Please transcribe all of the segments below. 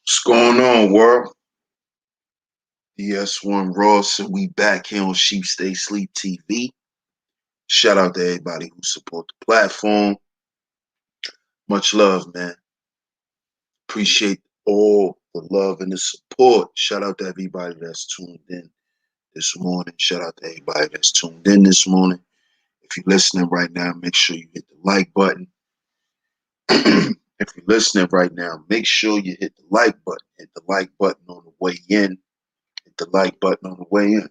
What's going on, world? DS1 Ross, and we back here on Sheep Stay Sleep TV. Shout out to everybody who support the platform. Much love, man. Appreciate all the love and the support. Shout out to everybody that's tuned in this morning. Shout out to everybody that's tuned in this morning. If you're listening right now, make sure you hit the like button. If you're listening right now, make sure you hit the like button. Hit the like button on the way in. Hit the like button on the way in.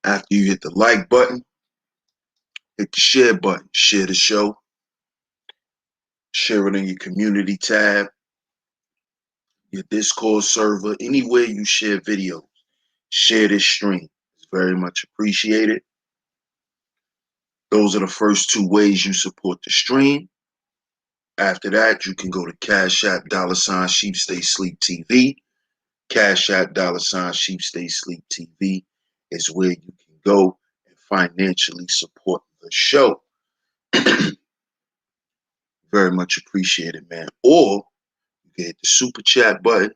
After you hit the like button, hit the share button. Share the show. Share it in your community tab, your Discord server, anywhere you share videos. Share this stream. It's very much appreciated. Those are the first two ways you support the stream. After that, you can go to CashApp $SheepStaySleepTV. CashApp $SheepStaySleepTV is where you can go and financially support the show. Very much appreciated, man. Or you can hit the super chat button,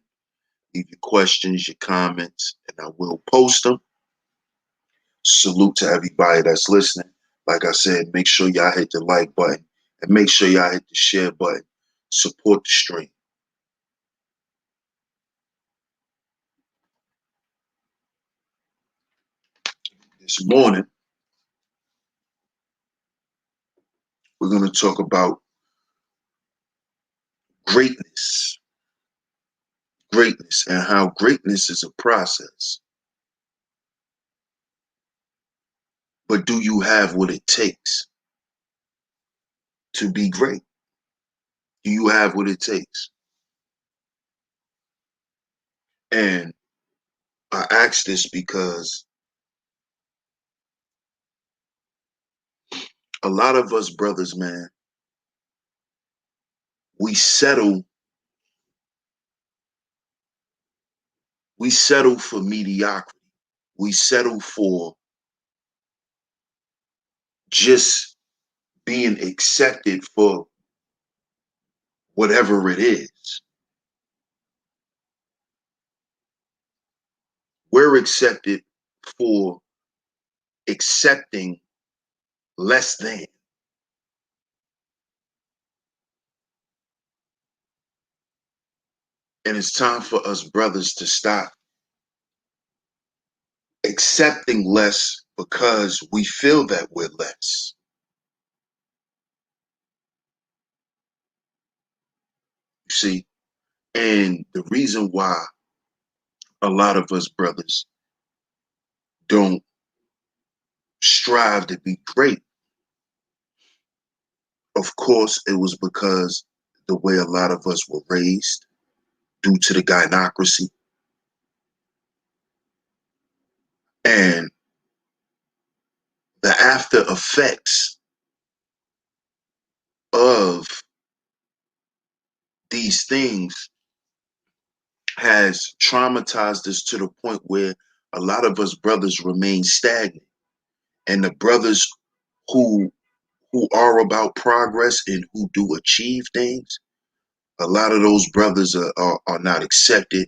leave your questions, your comments, and I will post them. Salute to everybody that's listening. Like I said, make sure y'all hit the like button and make sure y'all hit the share button. Support the stream. This morning, we're going to talk about greatness. Greatness and how greatness is a process. But do you have what it takes to be great? Do you have what it takes? And I ask this because a lot of us brothers, man, we settle for mediocrity. We settle for just being accepted for whatever it is. We're accepted for accepting less than. And it's time for us brothers to stop accepting less because we feel that we're less. You see, and the reason why a lot of us brothers don't strive to be great, of course, it was because the way a lot of us were raised due to the gynocracy. And the after effects of these things has traumatized us to the point where a lot of us brothers remain stagnant. And the brothers who are about progress and who do achieve things, a lot of those brothers are not accepted.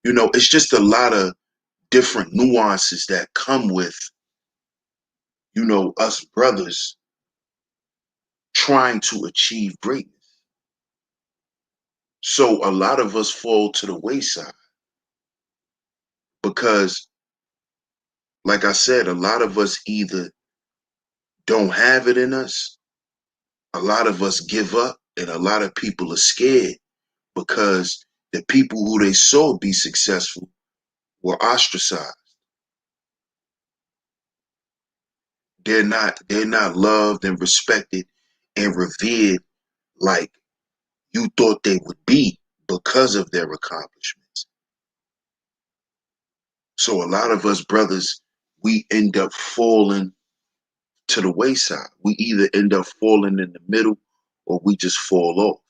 You know, it's just a lot of different nuances that come with, you know, us brothers trying to achieve greatness. So a lot of us fall to the wayside because, like I said, a lot of us either don't have it in us, a lot of us give up, and a lot of people are scared because the people who they saw be successful were ostracized. They're not loved and respected and revered like you thought they would be because of their accomplishments. So a lot of us brothers, we end up falling to the wayside. We either end up falling in the middle or we just fall off.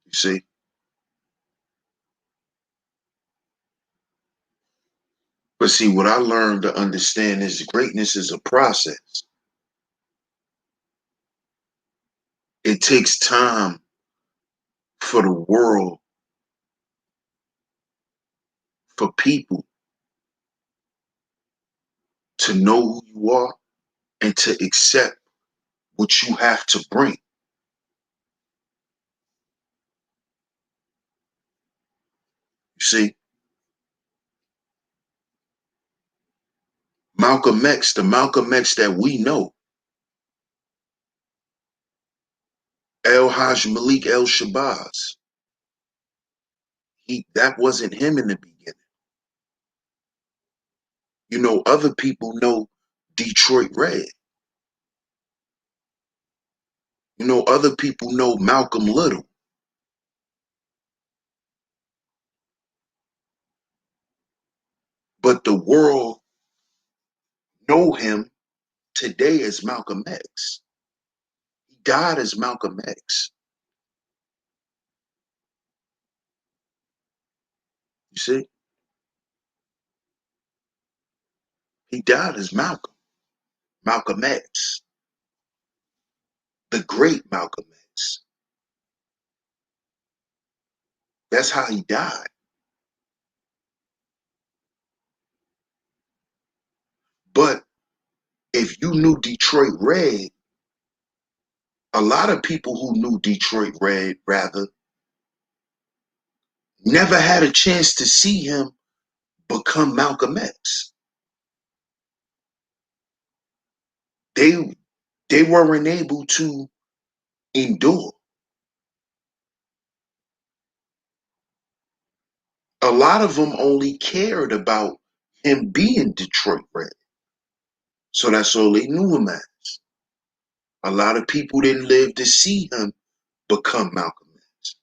You see? But see, what I learned to understand is greatness is a process. It takes time for the world, for people to know who you are and to accept what you have to bring. You see, Malcolm X, the Malcolm X that we know, El Haj Malik El Shabazz, that wasn't him in the beginning. You know, other people know Detroit Red. You know, other people know Malcolm Little. But the world know him today as Malcolm X. He died as Malcolm X. You see, he died as Malcolm X, the great Malcolm X. That's how he died. But if you knew Detroit Red, a lot of people who knew Detroit Red, rather, never had a chance to see him become Malcolm X. They they weren't able to endure. A lot of them only cared about him being Detroit Red. So that's all they knew him as. A lot of people didn't live to see him become Malcolm X.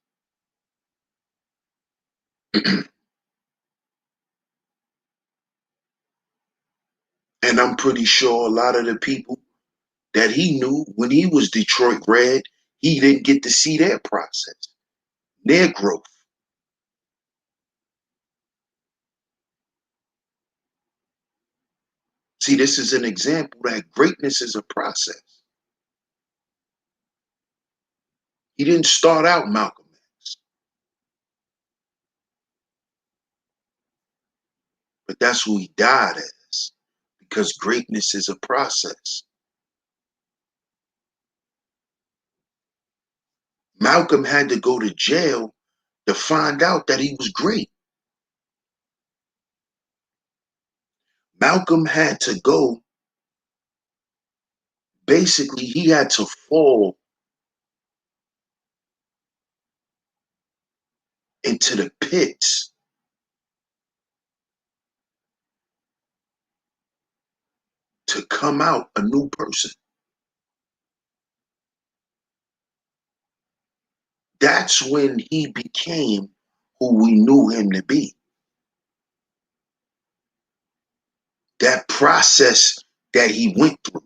And I'm pretty sure a lot of the people that he knew when he was Detroit Red, he didn't get to see their process, their growth. See, this is an example that greatness is a process. He didn't start out Malcolm X, but that's who he died as, because greatness is a process. Malcolm had to go to jail to find out that he was great. Malcolm had to go, basically, he had to fall into the pits to come out a new person. That's when he became who we knew him to be. That process that he went through,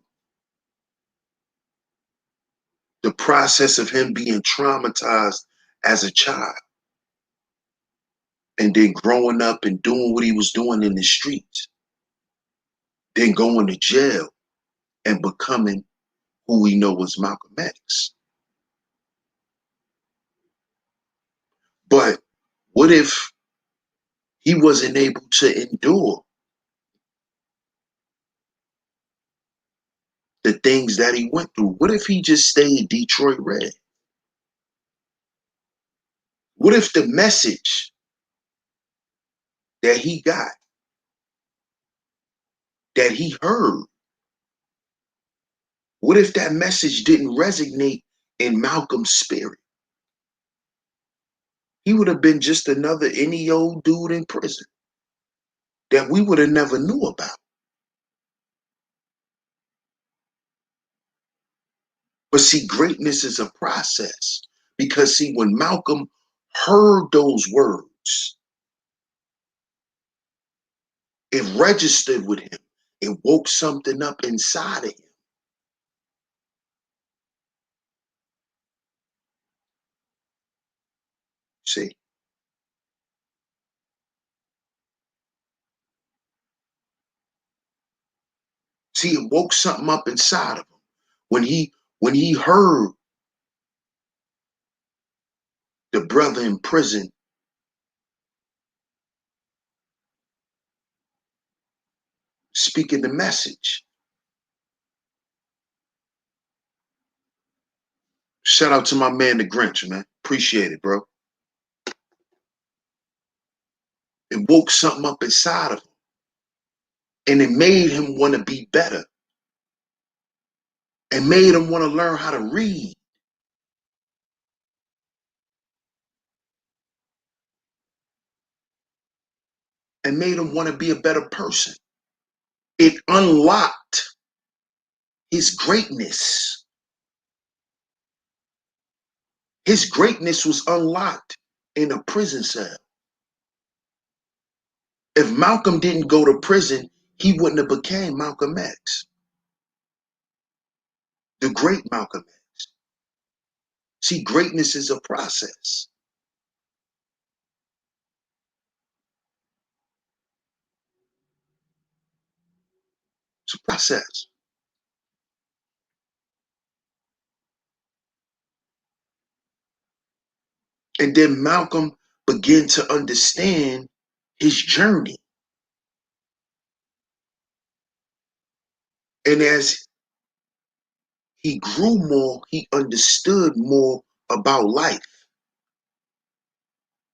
the process of him being traumatized as a child and then growing up and doing what he was doing in the streets, then going to jail and becoming who we know as Malcolm X. But what if he wasn't able to endure the things that he went through? What if he just stayed Detroit Red? What if the message that he got, that he heard, what if that message didn't resonate in Malcolm's spirit? He would have been just another any old dude in prison that we would have never knew about. But see, greatness is a process. Because see, when Malcolm heard those words, it registered with him. It woke something up inside of him. See? See, it woke something up inside of him when he heard the brother in prison speaking the message. Shout out to my man, the Grinch, man. Appreciate it, bro. It woke something up inside of him. And it made him want to be better. It made him want to learn how to read. It made him want to be a better person. It unlocked his greatness. His greatness was unlocked in a prison cell. If Malcolm didn't go to prison, he wouldn't have became Malcolm X, the great Malcolm X. See, greatness is a process. It's a process. And then Malcolm began to understand his journey. And as he grew more, he understood more about life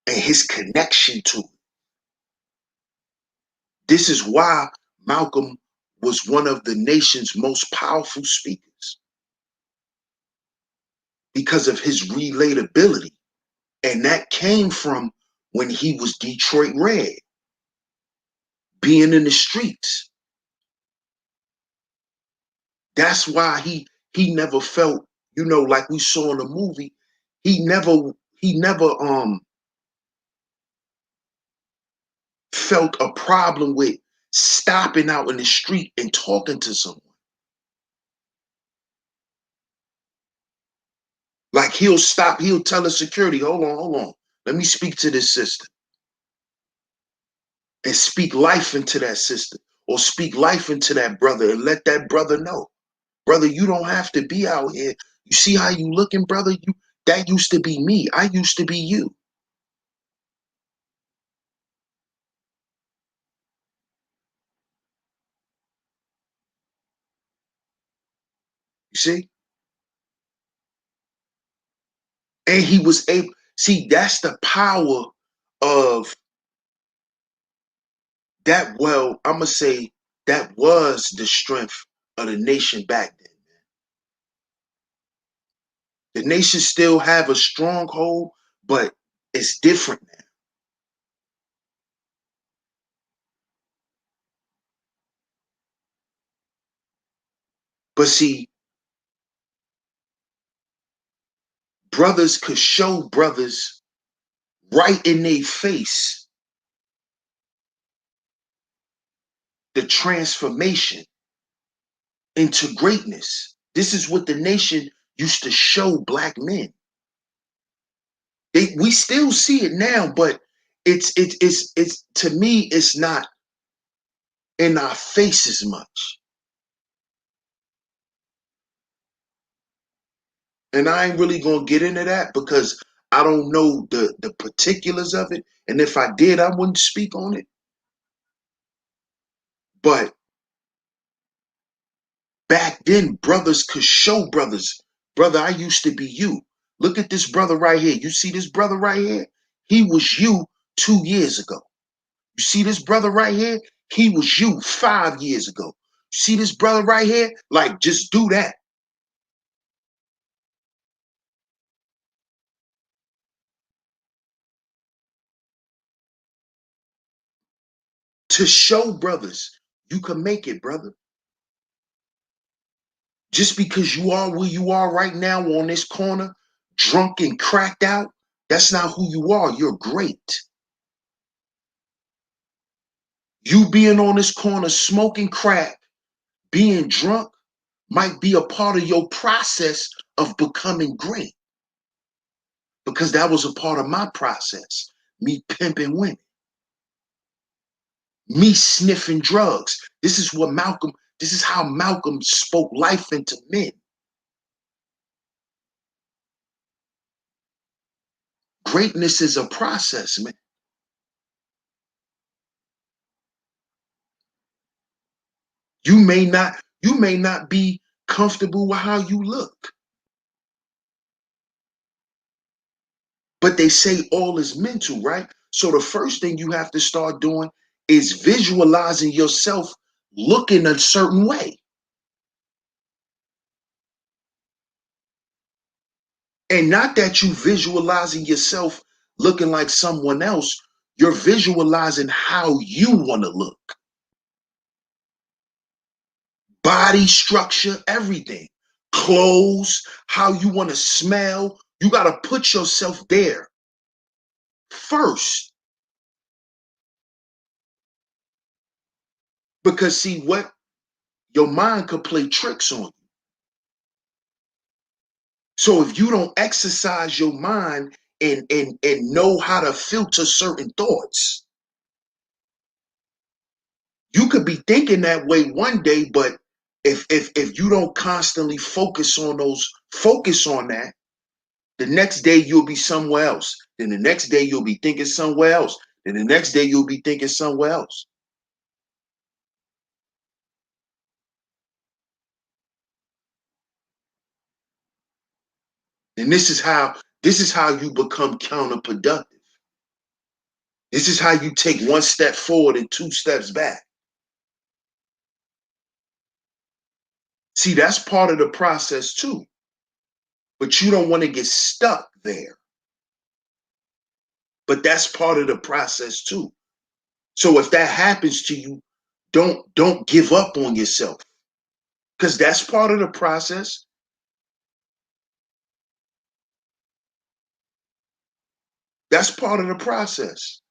and his connection to it. This is why Malcolm was one of the nation's most powerful speakers, because of his relatability. And that came from when he was Detroit Red, being in the streets. That's why he never felt, like we saw in the movie, he never felt a problem with stopping out in the street and talking to someone. Like he'll tell the security, hold on. Let me speak to this sister. And speak life into that sister, or speak life into that brother, and let that brother know, brother, you don't have to be out here. You see how you looking, brother? That used to be me. I used to be you. You see? And he was able, see, that's the power of that. Well, I'm gonna say that was the strength of the nation back then. The nation still have a stronghold, but it's different now. But see, brothers could show brothers right in their face the transformation into greatness. This is what the nation used to show black men. We still see it now, but it's to me, it's not in our face as much. And I ain't really gonna get into that because I don't know the particulars of it. And if I did, I wouldn't speak on it. But back then, brothers could show brothers, brother, I used to be you. Look at this brother right here. You see this brother right here? He was you 2 years ago. You see this brother right here? He was you 5 years ago. You see this brother right here? Like, just do that. To show brothers, you can make it, brother. Just because you are where you are right now on this corner, drunk and cracked out, that's not who you are. You're great. You being on this corner smoking crack, being drunk, might be a part of your process of becoming great. Because that was a part of my process. Me pimping women. Me sniffing drugs. This is what Malcolm, This is how Malcolm spoke life into men. Greatness is a process, man. You may not be comfortable with how you look. But they say all is mental, right? So the first thing you have to start doing is visualizing yourself looking a certain way. And not that you visualizing yourself looking like someone else, you're visualizing how you want to look. Body structure, everything. Clothes, how you want to smell. You got to put yourself there first. Because see what? Your mind could play tricks on you. So if you don't exercise your mind and know how to filter certain thoughts, you could be thinking that way one day, but if you don't constantly focus on that, the next day you'll be somewhere else. Then the next day you'll be thinking somewhere else. Then the next day you'll be thinking somewhere else. And this is how you become counterproductive. This is how you take one step forward and two steps back. See, that's part of the process too. But you don't want to get stuck there. But that's part of the process too. So if that happens to you, don't give up on yourself because that's part of the process. That's part of the process.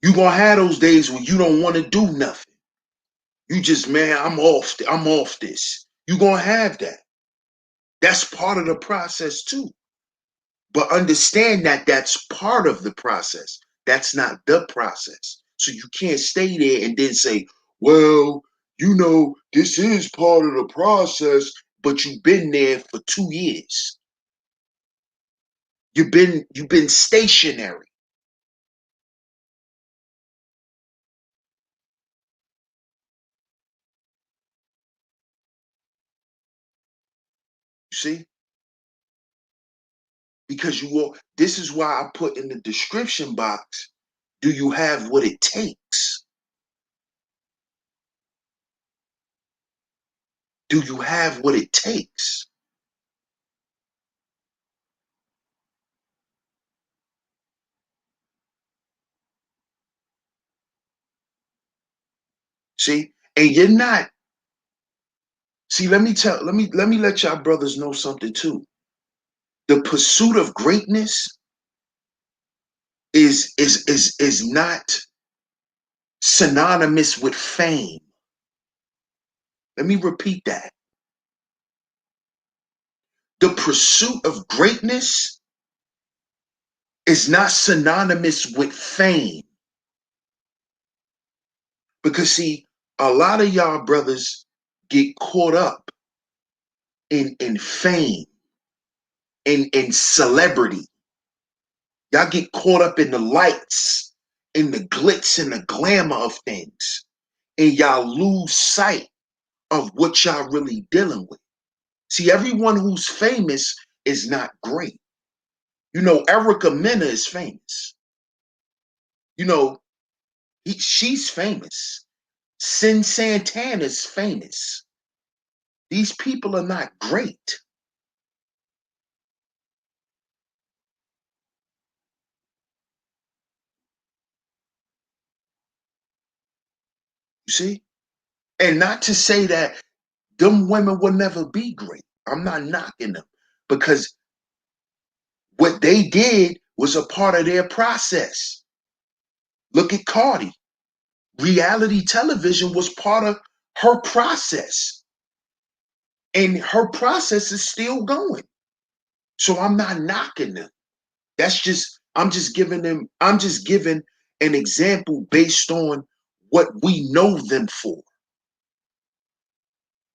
You're gonna have those days when you don't want to do nothing. You just, man, I'm off this. You're gonna have that. That's part of the process too. But understand that that's part of the process. That's not the process. So you can't stay there and then say, well, this is part of the process, but you've been there for 2 years. You've been stationary. You see? Because this is why I put in the description box, do you have what it takes? Do you have what it takes? See? And you're not, see, let me let y'all brothers know something too. The pursuit of greatness is not synonymous with fame. Let me repeat that. The pursuit of greatness is not synonymous with fame. Because see, a lot of y'all brothers get caught up in fame, in celebrity. Y'all get caught up in the lights, in the glitz and the glamour of things. And y'all lose sight of what y'all really dealing with. See, everyone who's famous is not great. Erica Mena is famous. You know, she's famous. Sin Santana's famous. These people are not great. You see? And not to say that them women will never be great. I'm not knocking them because what they did was a part of their process. Look at Cardi. Reality television was part of her process, and her process is still going. So I'm not knocking them. I'm just giving an example based on what we know them for.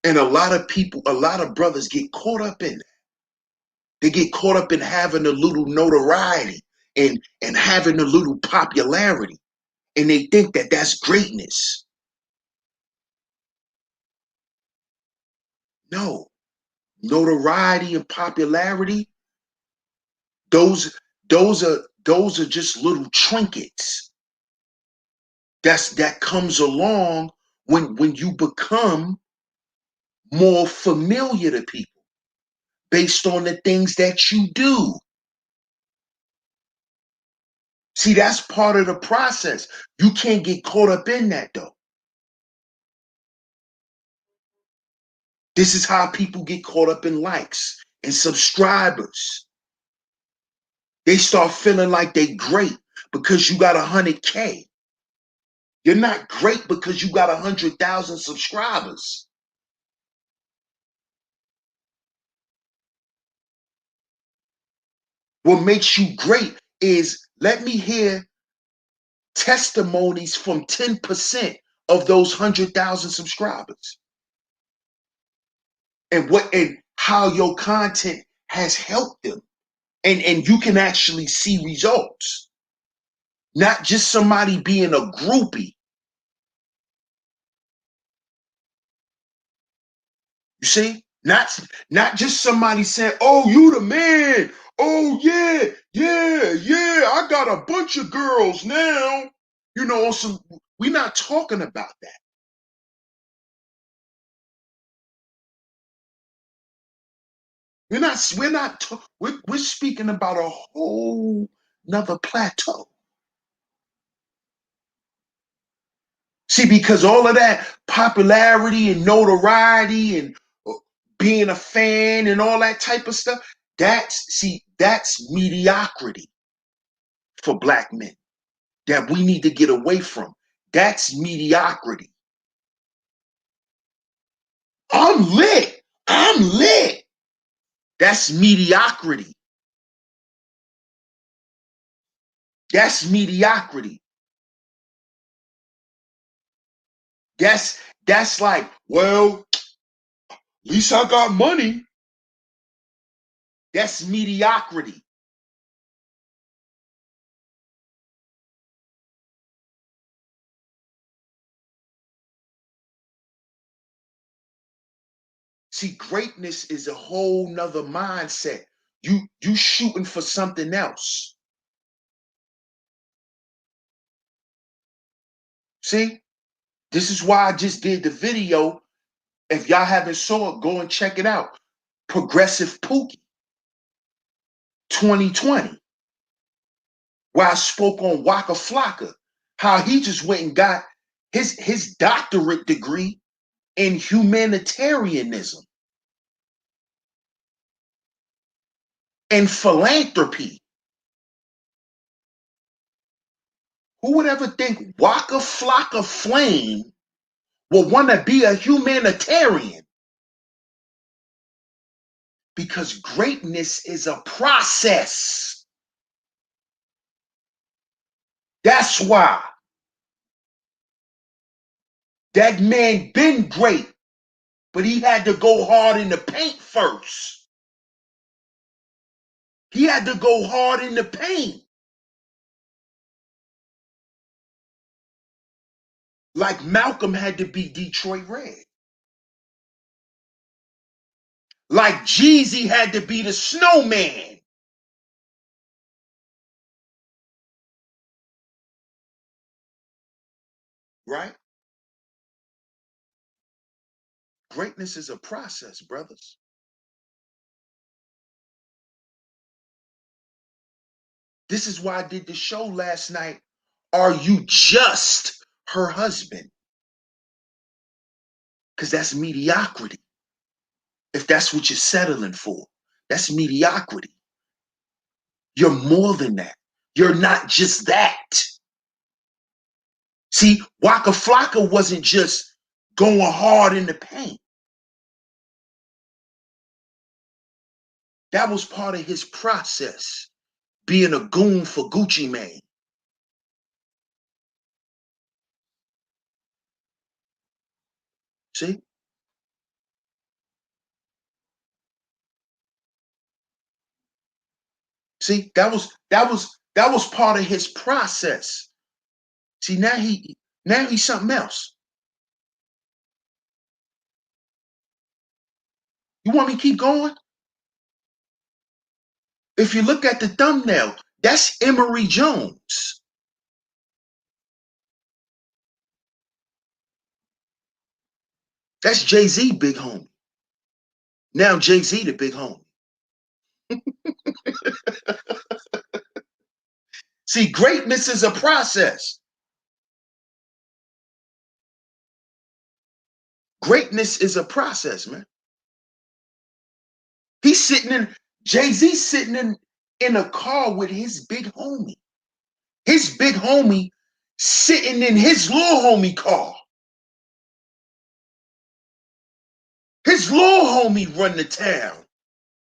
And a lot of people, a lot of brothers get caught up in that. They get caught up in having a little notoriety and having a little popularity. And they think that that's greatness. No, notoriety and popularity, those those are just little trinkets. That comes along when you become more familiar to people based on the things that you do. See, that's part of the process. You can't get caught up in that though. This is how people get caught up in likes and subscribers. They start feeling like they great because you got 100K. You're not great because you got 100,000 subscribers. What makes you great is let me hear testimonies from 10% of those 100,000 subscribers and how your content has helped them. And you can actually see results. Not just somebody being a groupie. You see? Not just somebody saying, "Oh, you the man. Oh yeah, yeah, yeah. I got a bunch of girls now." You know, we're not talking about that. We're speaking about a whole nother plateau. See, because all of that popularity and notoriety and being a fan and all that type of stuff, that's mediocrity for black men that we need to get away from. That's mediocrity. I'm lit. I'm lit. That's mediocrity. That's mediocrity. That's like, well, at least I got money. That's mediocrity. See, greatness is a whole nother mindset. You shooting for something else. See, this is why I just did the video. If y'all haven't saw it, go and check it out. Progressive Pookie 2020, where I spoke on Waka Flocka, how he just went and got his doctorate degree in humanitarianism and philanthropy. Who would ever think Waka Flocka Flame would want to be a humanitarian? Because greatness is a process. That's why that man been great, but he had to go hard in the paint first. He had to go hard in the paint. Like Malcolm had to be Detroit Red. Like Jeezy had to be the snowman. Right? Greatness is a process, brothers. This is why I did the show last night. Are you just her husband? Because that's mediocrity. If that's what you're settling for, that's mediocrity. You're more than that. You're not just that. See, Waka Flocka wasn't just going hard in the paint. That was part of his process, being a goon for Gucci Mane. See? See, that was part of his process. See, now he's something else. You want me to keep going? If you look at the thumbnail, that's Emory Jones. That's Jay-Z, big homie. Now Jay-Z, the big homie. See, greatness is a process. Greatness is a process, man. Jay-Z sitting in a car with his big homie. His big homie sitting in his little homie car. His little homie run the town.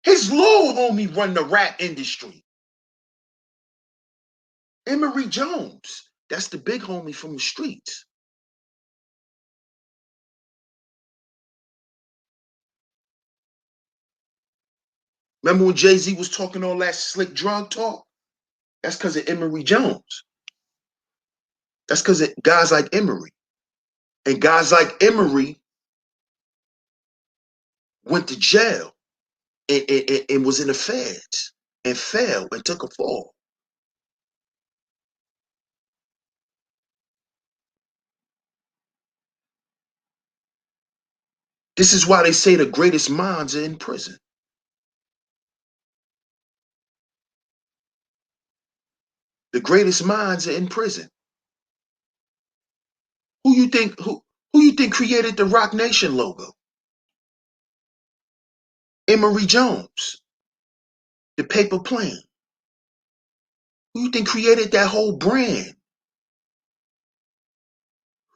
His little homie run the rap industry. Emory Jones, that's the big homie from the streets. Remember when Jay-Z was talking all that slick drug talk? That's because of Emory Jones. That's because of guys like Emory. And guys like Emory went to jail and was in the feds and fell and took a fall. This is why they say the greatest minds are in prison. The greatest minds are in prison. Who you think created the Rock Nation logo? Emory Jones, the paper plane. Who you think created that whole brand?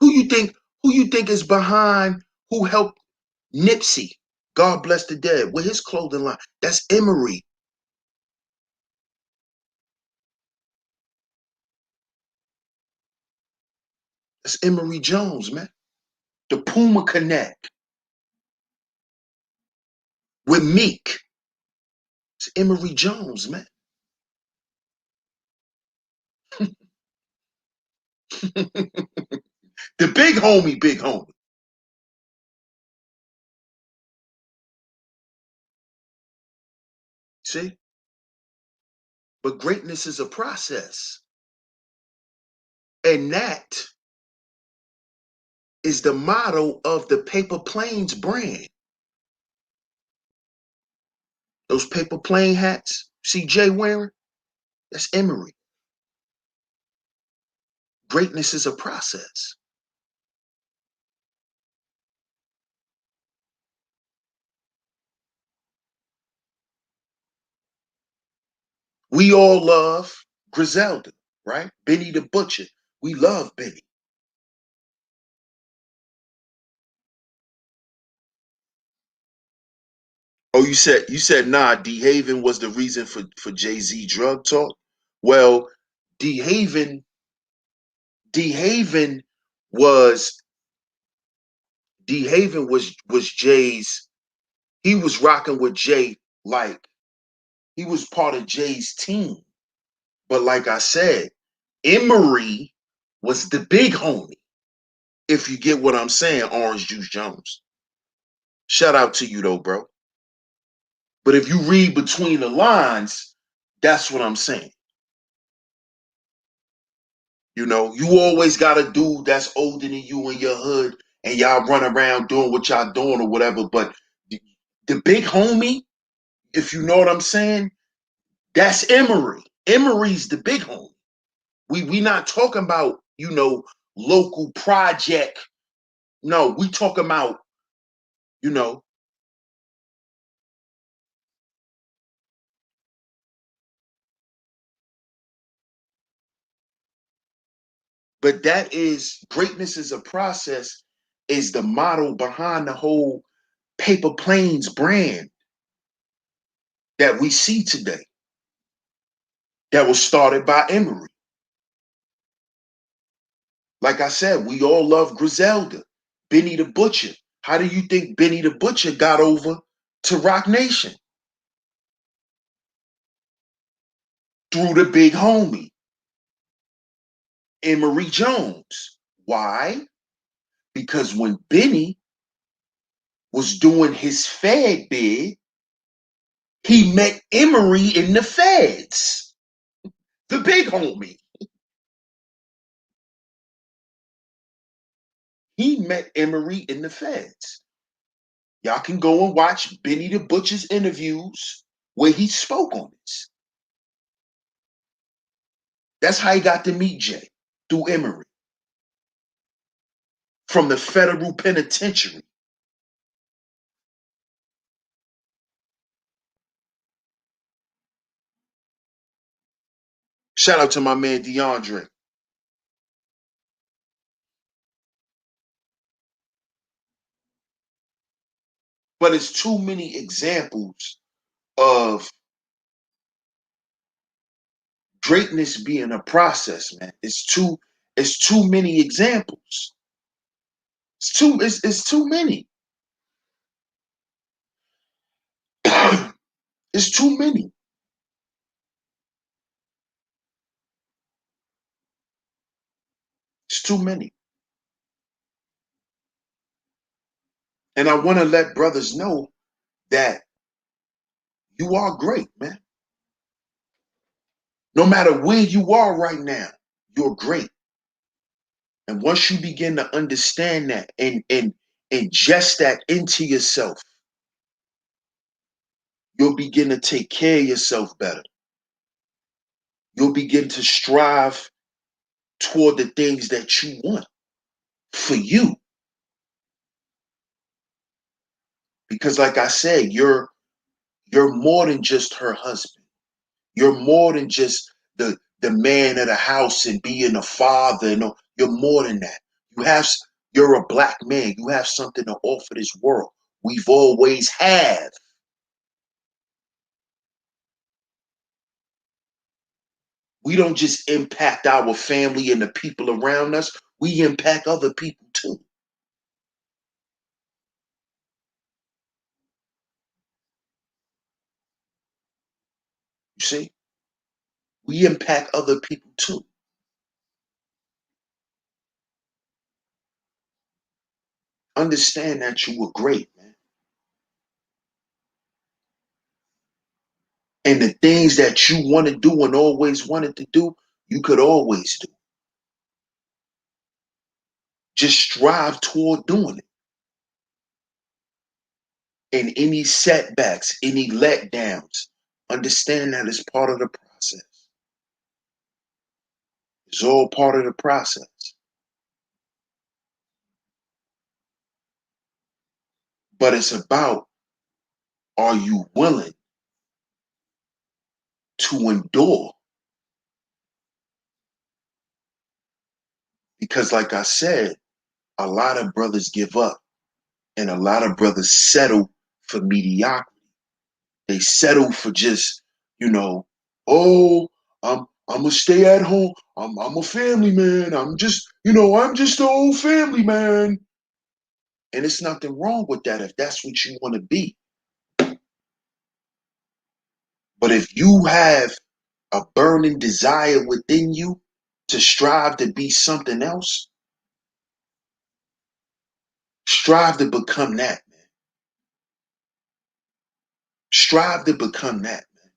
Who you think is behind who helped Nipsey, God bless the dead, with his clothing line? That's Emory. That's Emory Jones, man. The Puma Connect with Meek. It's Emory Jones, man. The big homie, big homie. See? But greatness is a process. And that is the motto of the Paper Planes brand. Those paper plane hats, see Jay wearing? That's Emory. Greatness is a process. We all love Griselda, right? Benny the Butcher. We love Benny. Oh, you said nah, D Haven was the reason for Jay-Z drug talk? Well, D Haven D Haven was was Jay's. He was rocking with Jay, like he was part of Jay's team. But like I said, Emory was the big homie. If you get what I'm saying, Orange Juice Jones. Shout out to you though, bro. But if you read between the lines, that's what I'm saying. You know, you always got a dude that's older than you in your hood, and y'all run around doing what y'all doing or whatever. But the big homie, if you know what I'm saying, that's Emory. Emory's the big homie. We not talking about, local project. No, we talking about, you know, but that is greatness is a process, is the model behind the whole Paper Planes brand that we see today. That was started by Emory. Like I said, we all love Griselda, Benny the Butcher. How do you think Benny the Butcher got over to Rock Nation? through the big homie, Emory Jones. Why? Because when Benny was doing his Fed bid, he met Emory in the Feds, the big homie. He met Emory in the Feds. Y'all can go and watch Benny the Butcher's interviews where he spoke on this. That's how he got to meet Jay, through Emory, from the federal penitentiary. Shout out to my man DeAndre. But it's too many examples of greatness being a process, man. It's too many examples. It's too many. It's too many. It's too many. And I want to let brothers know that you are great, man. No matter where you are right now, you're great. And once you begin to understand that and ingest that into yourself, you'll begin to take care of yourself better. You'll begin to strive toward the things that you want for you. Because like I said, you're more than just her husband. You're more than just the man of the house and being a father. No, you're more than that. You have you're a black man. You have something to offer this world. We've always have. We don't just impact our family and the people around us. We impact other people too. You see? We impact other people too. Understand that you were great, man. And the things that you want to do and always wanted to do, you could always do. Just strive toward doing it. And any setbacks, any letdowns, understand that it's part of the process. It's all part of the process. But it's about, are you willing to endure? Because like I said, a lot of brothers give up and a lot of brothers settle for mediocrity. They settle for just, you know, oh, I'm a stay at home. I'm a family man. I'm just an old family man. And it's nothing wrong with that if that's what you want to be. But if you have a burning desire within you to strive to be something else, strive to become that, man. Strive to become that, man.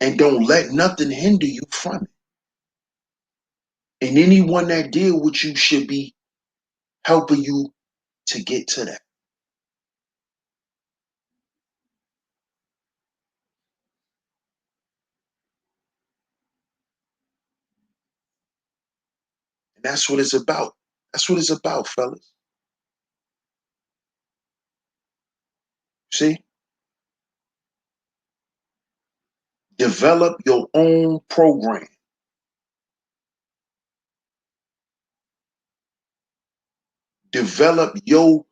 And don't let nothing hinder you from it. And anyone that deal with you should be helping you to get to that. And that's what it's about. That's what it's about, fellas. See? Develop your own program. Develop your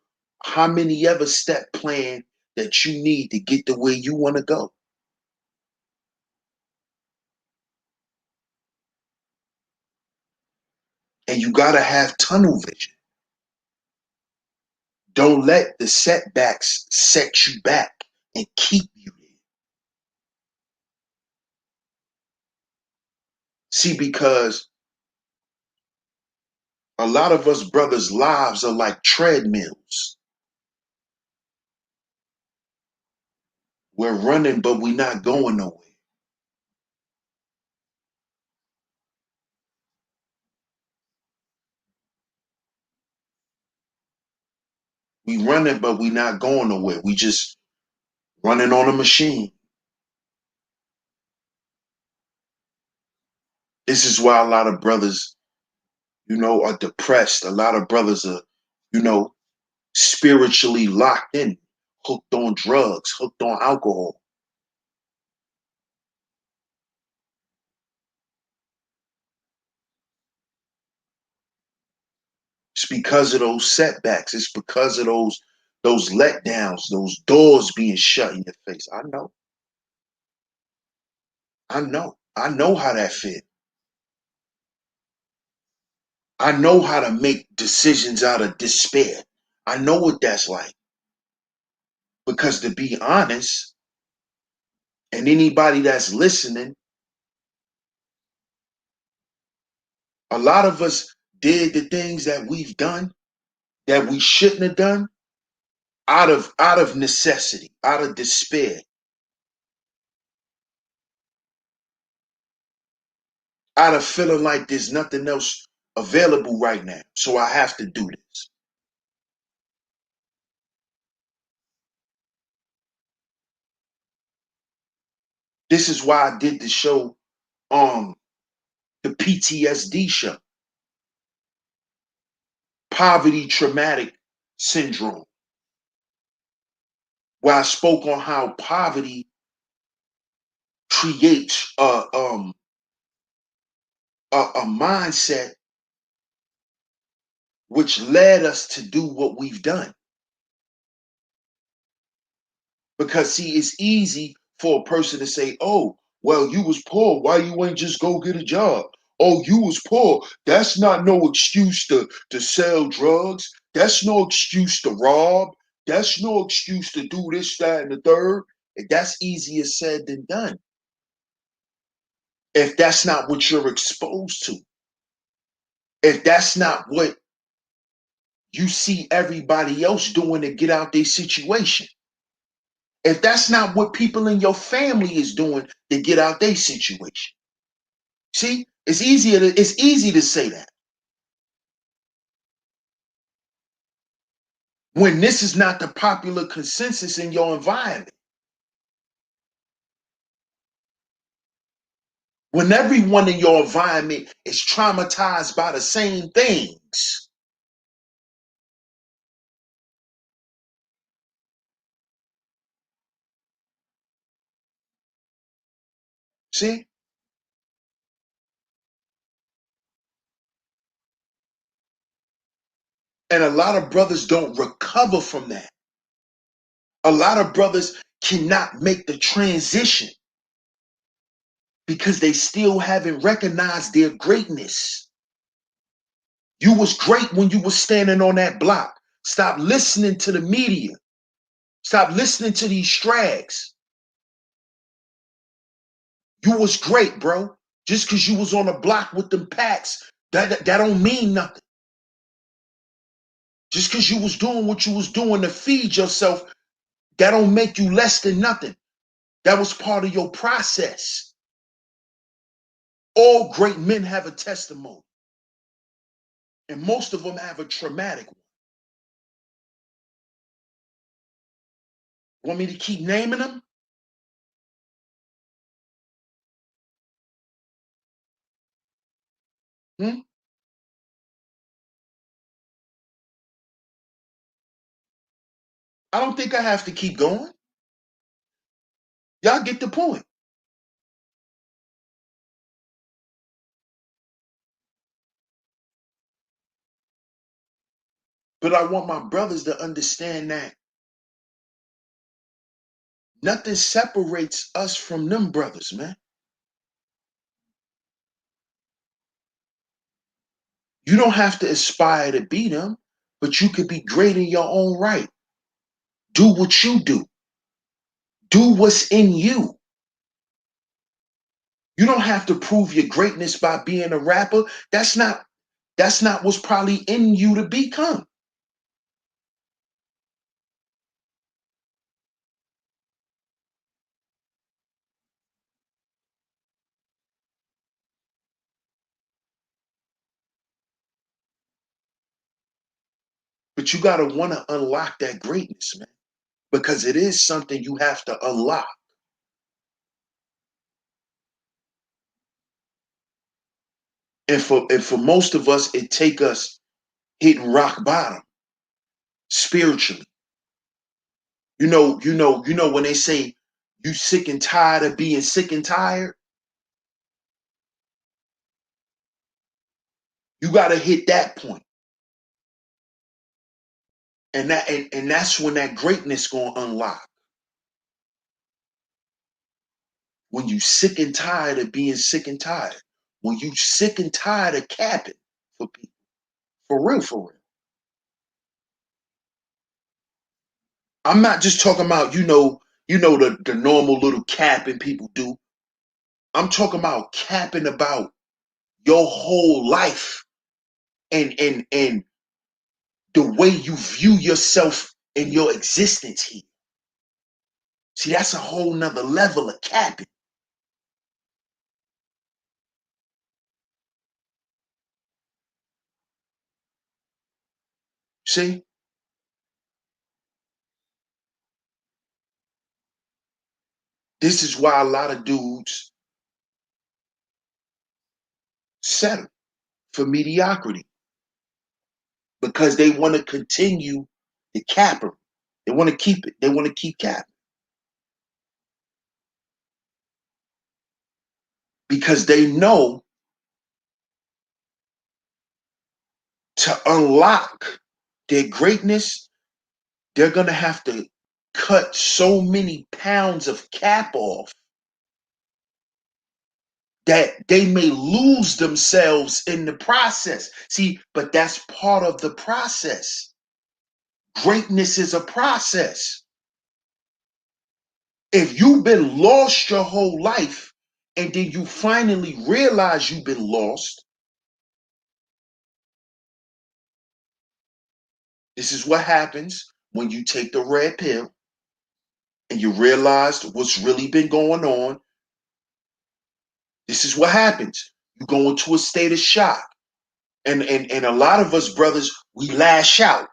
how many ever step plan that you need to get to where you want to go. And you got to have tunnel vision. Don't let the setbacks set you back and keep you there. See, because a lot of us brothers' lives are like treadmills. We're running, but we're not going nowhere. We running, but we not going nowhere. We just running on a machine. This is why a lot of brothers, are depressed. A lot of brothers are, spiritually locked in, hooked on drugs, hooked on alcohol. It's because of those setbacks. It's because of those letdowns, those doors being shut in your face. I know. I know. I know how that feels. I know how to make decisions out of despair. I know what that's like. Because to be honest, and anybody that's listening, a lot of us did the things that we've done that we shouldn't have done out of necessity, out of despair, out of feeling like there's nothing else available right now. So I have to do this. This is why I did the show, the PTSD show, poverty traumatic syndrome, where I spoke on how poverty creates a mindset which led us to do what we've done. Because see, it's easy for a person to say, "Oh, well, you was poor. Why you ain't just go get a job? Oh, you was poor. That's not no excuse to sell drugs. That's no excuse to rob. That's no excuse to do this, that, and the third." That's easier said than done. If that's not what you're exposed to, if that's not what you see everybody else doing to get out their situation, if that's not what people in your family is doing to get out their situation. See, it's easy to say that when this is not the popular consensus in your environment. When everyone in your environment is traumatized by the same things. See? And a lot of brothers don't recover from that. A lot of brothers cannot make the transition because they still haven't recognized their greatness. You was great when you was standing on that block. Stop listening to the media. Stop listening to these strags. You was great, bro. Just because you was on the block with them packs, that don't mean nothing. Just because you was doing what you was doing to feed yourself, that don't make you less than nothing. That was part of your process. All great men have a testimony. And most of them have a traumatic one. Want me to keep naming them? Hmm? I don't think I have to keep going. Y'all get the point. But I want my brothers to understand that nothing separates us from them brothers, man. You don't have to aspire to be them, but you could be great in your own right. Do what you do. Do what's in you. You don't have to prove your greatness by being a rapper. That's not what's probably in you to become. But you gotta want to unlock that greatness, man, because it is something you have to unlock. And for most of us, it take us hitting rock bottom spiritually. You know when they say you sick and tired of being sick and tired, you gotta hit that point. And that's when that greatness gonna unlock. When you sick and tired of being sick and tired. When you sick and tired of capping for people. For real, for real. I'm not just talking about, the normal little capping people do. I'm talking about capping about your whole life and the way you view yourself and your existence here. See, that's a whole nother level of capping. See? This is why a lot of dudes settle for mediocrity because they want to continue the capper. They want to keep it. They want to keep capping because they know to unlock their greatness, they're going to have to cut so many pounds of cap off that they may lose themselves in the process. See, but that's part of the process. Greatness is a process. If you've been lost your whole life and then you finally realize you've been lost, this is what happens when you take the red pill and you realize what's really been going on. This is what happens. You go into a state of shock. And a lot of us brothers, we lash out.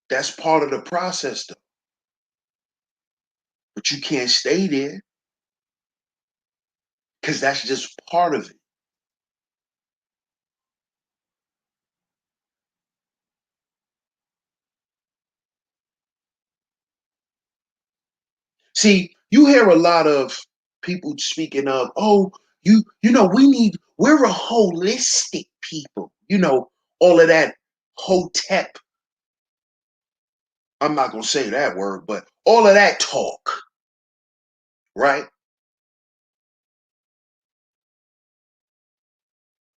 That's part of the process though. But you can't stay there because that's just part of it. See, you hear a lot of people speaking of, oh, we're a holistic people. All of that hotep. I'm not gonna say that word, but all of that talk, right?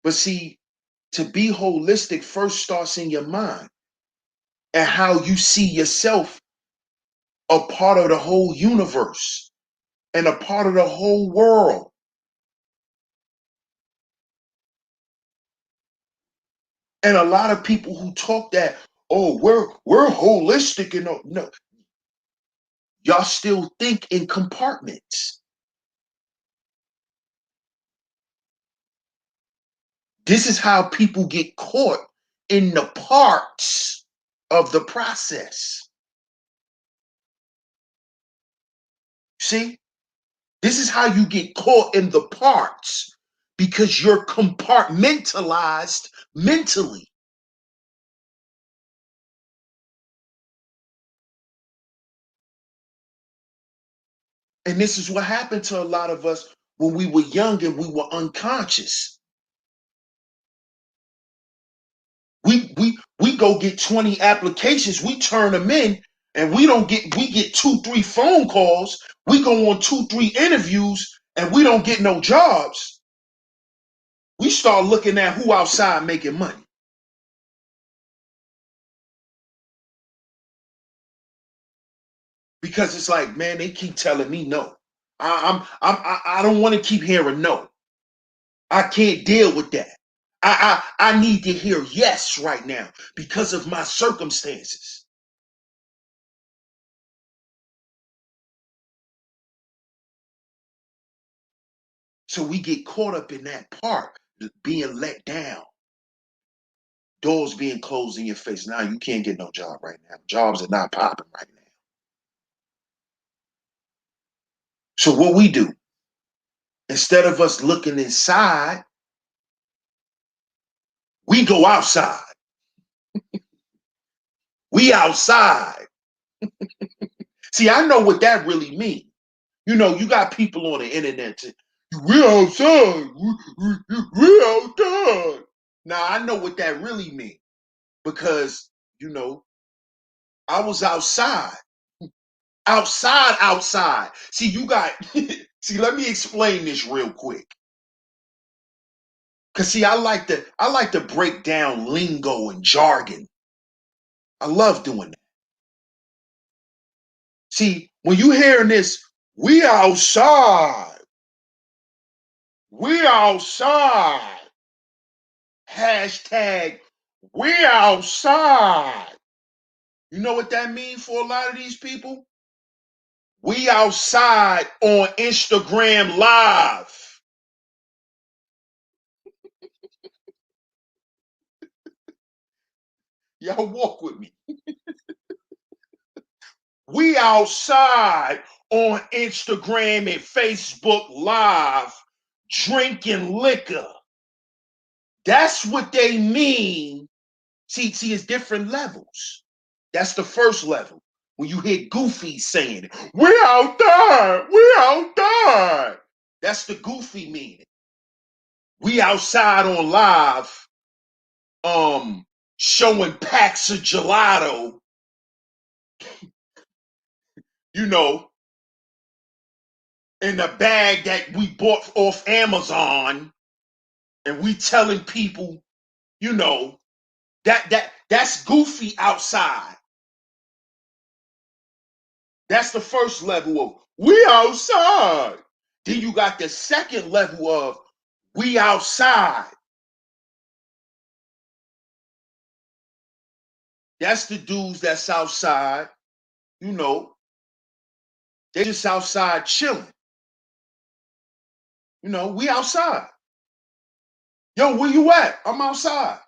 But see, to be holistic first starts in your mind and how you see yourself a part of the whole universe and a part of the whole world. And a lot of people who talk that, oh, we're holistic and no, y'all still think in compartments. This is how people get caught in the parts of the process. See? This is how you get caught in the parts because you're compartmentalized mentally. And this is what happened to a lot of us when we were young and we were unconscious. We go get 20 applications, we turn them in, and we get 2, 3 phone calls, we go on 2, 3 interviews, and we don't get no jobs. We start looking at who outside making money. Because it's like, man, they keep telling me no. I don't want to keep hearing no. I can't deal with that. I need to hear yes right now because of my circumstances. So we get caught up in that part, being let down, doors being closed in your face. Now you can't get no job right now. Jobs are not popping right now. So what we do, instead of us looking inside, we go outside. We outside. See, I know what that really means. You know, you got people on the internet to, we outside. We outside. Now, I know what that really means because, you know, I was outside. Outside. See, you got, see, let me explain this real quick. Cause see, I like to break down lingo and jargon. I love doing that. See, when you hearing this, we outside. We outside. Hashtag we outside. You know what that means for a lot of these people? We outside on Instagram Live. Y'all walk with me. We outside on Instagram and Facebook Live drinking liquor. That's what they mean. See, it's different levels. That's the first level. When you hear Goofy saying it, we out there, we out there. That's the Goofy meaning. We outside on live, showing packs of gelato, you know, in a bag that we bought off Amazon, and we telling people, you know, that's Goofy outside. That's the first level of we outside. Then you got the second level of we outside. That's the dudes that's outside, you know, they just outside chilling. You know, we outside. Yo, where you at? I'm outside.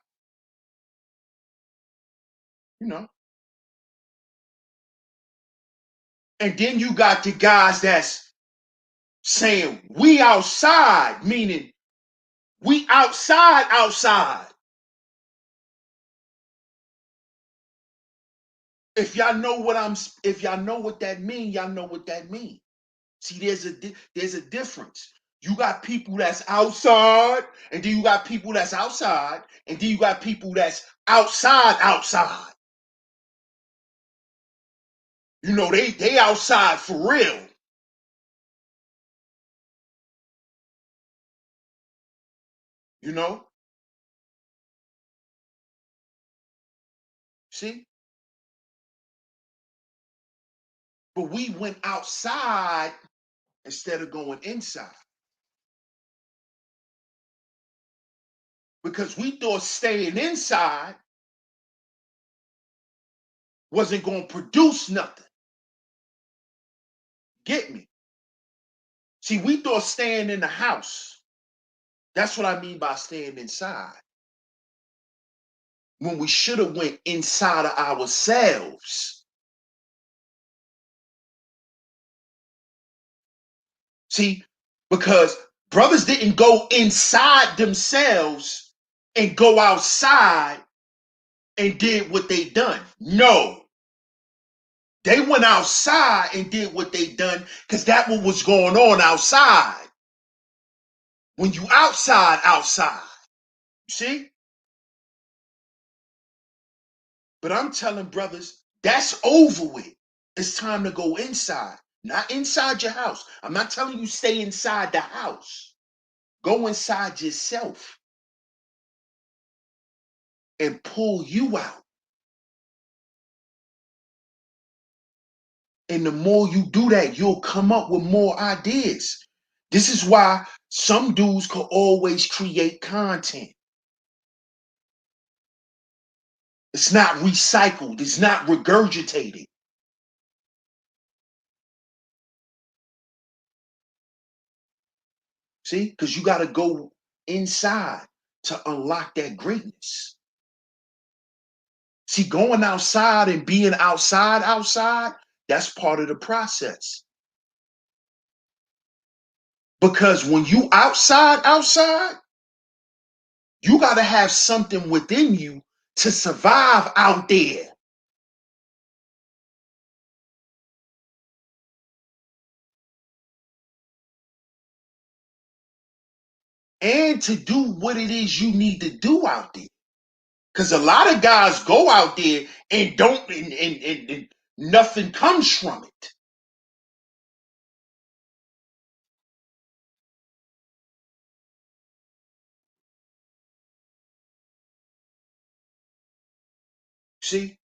You know. And then you got the guys that's saying we outside, meaning we outside. If y'all know what that mean, y'all know what that mean. See, there's a difference. You got people that's outside, and then you got people that's outside, and then you got people that's outside. You know, they outside for real. You know? See? But we went outside instead of going inside. Because we thought staying inside wasn't going to produce nothing. Get me? See, we thought staying in the house. That's what I mean by staying inside. When we should have went inside of ourselves. See, because brothers didn't go inside themselves and go outside and did what they done. No. They went outside and did what they done because that what was going on outside. When you outside. You see? But I'm telling brothers, that's over with. It's time to go inside. Not inside your house. I'm not telling you stay inside the house. Go inside yourself and pull you out. And the more you do that, you'll come up with more ideas. This is why some dudes can always create content. It's not recycled. It's not regurgitated. See? Because you got to go inside to unlock that greatness. See, going outside and being outside, that's part of the process. Because when you outside, you got to have something within you to survive out there. And to do what it is you need to do out there. Because a lot of guys go out there and don't, and nothing comes from it. See?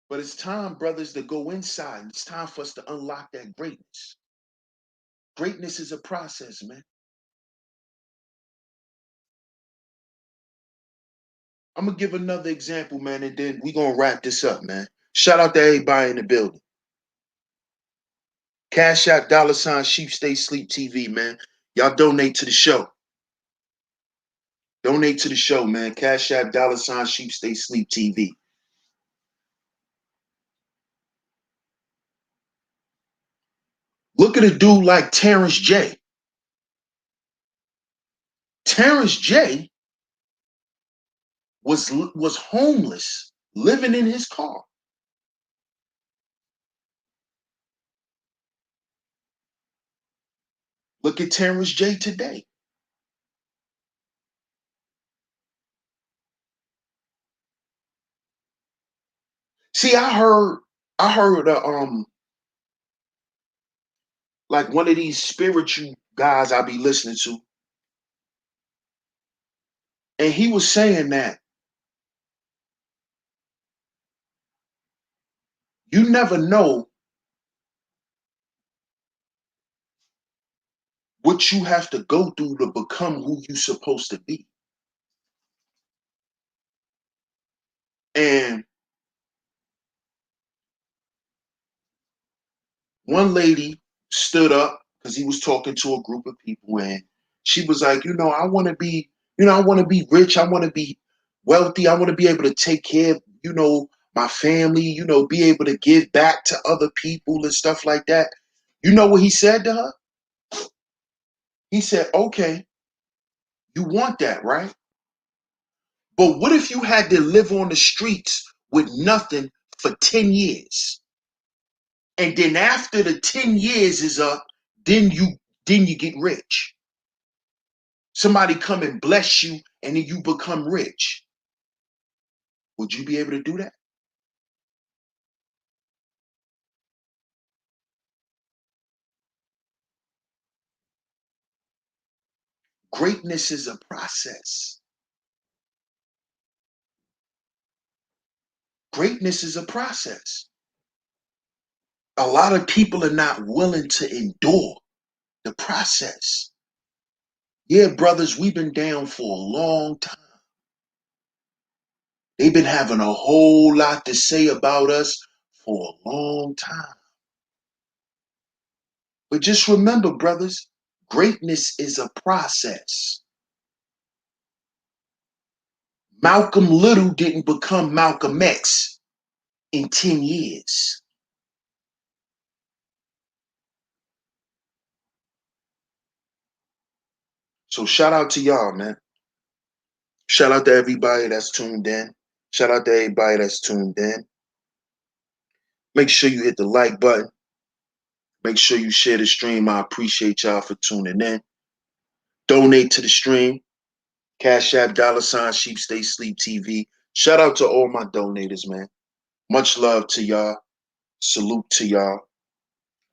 But it's time, brothers, to go inside. It's time for us to unlock that greatness. Greatness is a process, man. I'm going to give another example, man, and then we're going to wrap this up, man. Shout out to everybody in the building. CashApp $SheepStaySleepTV, man. Y'all donate to the show. Donate to the show, man. CashApp $SheepStaySleepTV. Look at a dude like Terrence J. Terrence J was homeless, living in his car. Look at Terrence J today. See, I heard like one of these spiritual guys I be listening to, and he was saying that you never know what you have to go through to become who you're supposed to be. And one lady stood up because he was talking to a group of people, and she was like, I want to be, I want to be rich. I want to be wealthy. I want to be able to take care of, my family, be able to give back to other people and stuff like that. You know what he said to her? He said, okay, you want that, right? But what if you had to live on the streets with nothing for 10 years? And then after the 10 years is up, then you get rich. Somebody come and bless you and then you become rich. Would you be able to do that? Greatness is a process. Greatness is a process. A lot of people are not willing to endure the process. Yeah, brothers, we've been down for a long time. They've been having a whole lot to say about us for a long time. But just remember, brothers, greatness is a process. Malcolm Little didn't become Malcolm X in 10 years. So shout out to y'all, man. Shout out to everybody that's tuned in. Shout out to everybody that's tuned in. Make sure you hit the like button. Make sure you share the stream. I appreciate y'all for tuning in. Donate to the stream. Cash App $Sheep Stay Sleep TV. Shout out to all my donators, man. Much love to y'all. Salute to y'all.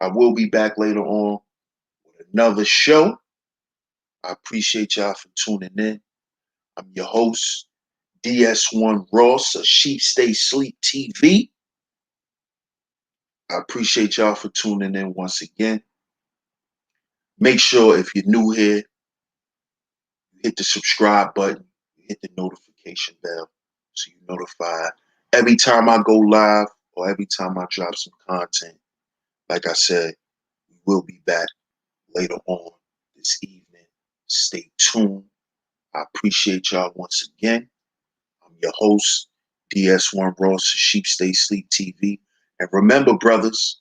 I will be back later on with another show. I appreciate y'all for tuning in. I'm your host, DS1 Ross of Sheep Stay Sleep TV. I appreciate y'all for tuning in once again. Make sure if you're new here, you hit the subscribe button, you hit the notification bell so you're notified every time I go live or every time I drop some content. Like I said, we will be back later on this evening. Stay tuned. I appreciate y'all once again. I'm your host, DS1 Ross of Sheep Stay Sleep TV. And remember, brothers,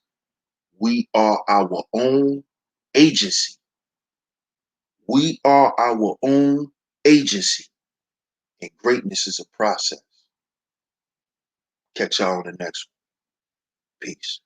we are our own agency. We are our own agency. And greatness is a process. Catch y'all on the next one. Peace.